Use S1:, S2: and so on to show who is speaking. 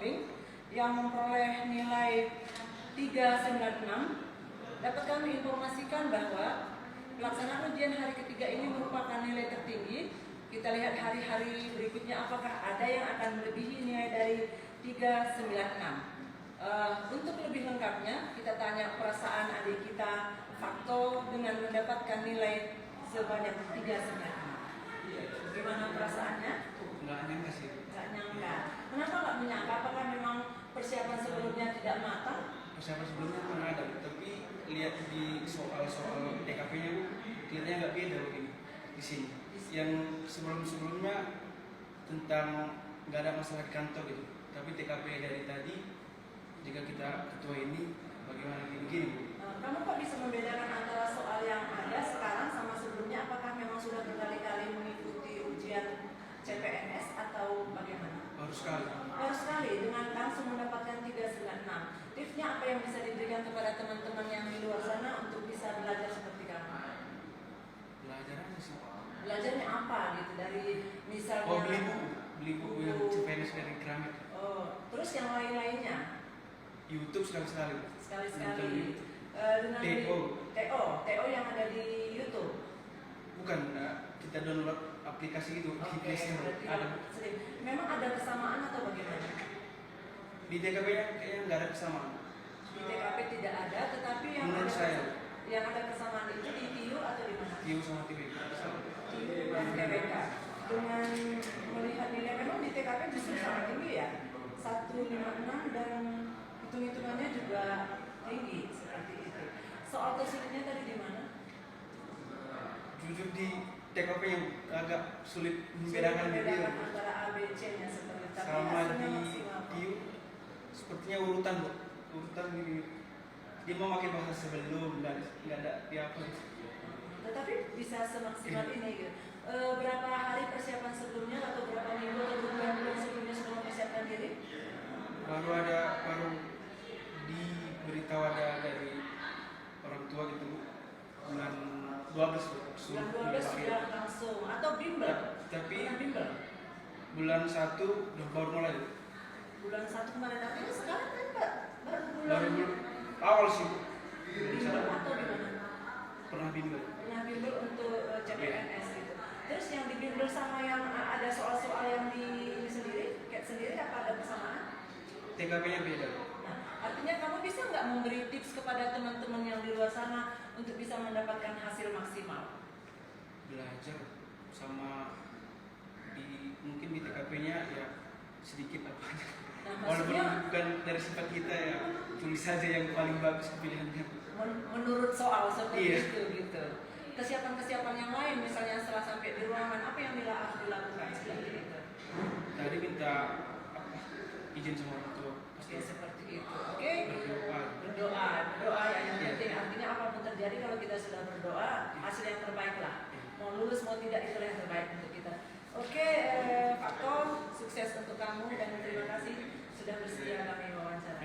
S1: Polri yang memperoleh nilai 396, dapat kami informasikan bahwa pelaksanaan ujian hari ketiga ini merupakan nilai tertinggi. Kita lihat hari-hari berikutnya apakah ada yang akan melebihi nilai dari 396. Untuk lebih lengkapnya, kita tanya perasaan adik kita Fakto dengan mendapatkan nilai sebanyak 396. Bagaimana perasaannya?
S2: Nggak nyangka sih.
S1: Nggak nyangka. Kenapa nggak menyangka? Apakah memang persiapan sebelumnya tidak matang?
S2: Persiapan sebelumnya pernah ada, tapi lihat di soal-soal TKP-nya kelihatannya nggak beda begini di sini. Yang sebelum-sebelumnya tentang nggak ada masalah di kantor gitu, tapi TKP dari tadi jika kita ketua ini bagaimana gini-gini.
S1: Kamu kok bisa membedakan antara soal yang ada sekarang sama sebelumnya? Apakah memang sudah berkali-kali mengikuti ujian CPNS atau bagaimana?
S2: Baru sekali.
S1: Baru sekali dengan langsung mendapatkan 396. Tipsnya apa yang bisa diberikan kepada teman-teman yang di luar sana untuk bisa belajar seperti kamu?
S2: Belajar aja sih.
S1: Belajarnya apa gitu dari misalnya?
S2: Oh, beli buku yang CPNS dari Gramet.
S1: Oh, terus yang lain-lainnya?
S2: YouTube sekali-sekali.
S1: Sekali-sekali. Dengan TO yang ada di YouTube.
S2: Bukan, kita download aplikasi itu.
S1: Oke,
S2: ada.
S1: Memang ada kesamaan atau bagaimana?
S2: Di TKP-nya kayaknya nggak ada kesamaan.
S1: Di TKP tidak ada, tetapi yang
S2: menurut
S1: ada
S2: saya
S1: yang ada kesamaan itu di TIU atau di mana?
S2: TIU sama TWK.
S1: TIU dan TWK. Dengan melihat nilai memang di TKP justru sangat tinggi ya, 156 dan hitung-hitungannya juga tinggi seperti itu. Soal kesulitnya tadi di mana?
S2: Jujur di TKP yang agak sulit membedakan
S1: antara A, B, C-nya seperti itu.
S2: Sama di TIU sepertinya urutan ini. Dia mau pakai bahasa sebelum dan nggak ada di apa.
S1: Tetapi bisa semaksimal ini gitu. Berapa hari persiapan sebelumnya atau berapa minggu atau bulan-bulan sebelumnya sudah mempersiapkan diri?
S2: Baru diberitahu ada dari orang tua gitu bulan 12
S1: bulan 12 sudah langsung atau bimbel?
S2: Tapi
S1: bimbel?
S2: bulan 1 baru mulai.
S1: Bulan 1 kemarin, artinya sekarang kan Pak baru bulan
S2: awal sih.
S1: Bimbel atau di mana?
S2: Pernah bimbel
S1: untuk CPNS gitu. Terus yang di bimbel sama yang ada soal-soal yang di sendiri, kayak sendiri apa ada persamaan?
S2: TKP-nya beda.
S1: Nah, artinya kamu bisa nggak memberi tips kepada teman-teman yang di luar sana untuk bisa mendapatkan hasil maksimal?
S2: Belajar sama mungkin di TKP-nya ya sedikit apa.
S1: Nah,
S2: walaupun bukan dari sifat kita ya, tulis saja yang paling bagus pilihannya.
S1: Menurut soal seperti itu gitu. Kesiapan-kesiapan yang lain misalnya setelah sampai di ruangan apa yang harus dilakukan seperti itu?
S2: Tadi minta izin sama orang tua.
S1: Oke, seperti itu. Oke. Berdoa ya yang penting. Artinya apapun terjadi kalau kita sudah berdoa, hasil yang terbaik lah. Mau lulus mau tidak itulah yang terbaik untuk kita. Oke, Fakto, sukses untuk kamu dan terima kasih sudah bersedia kami wawancara.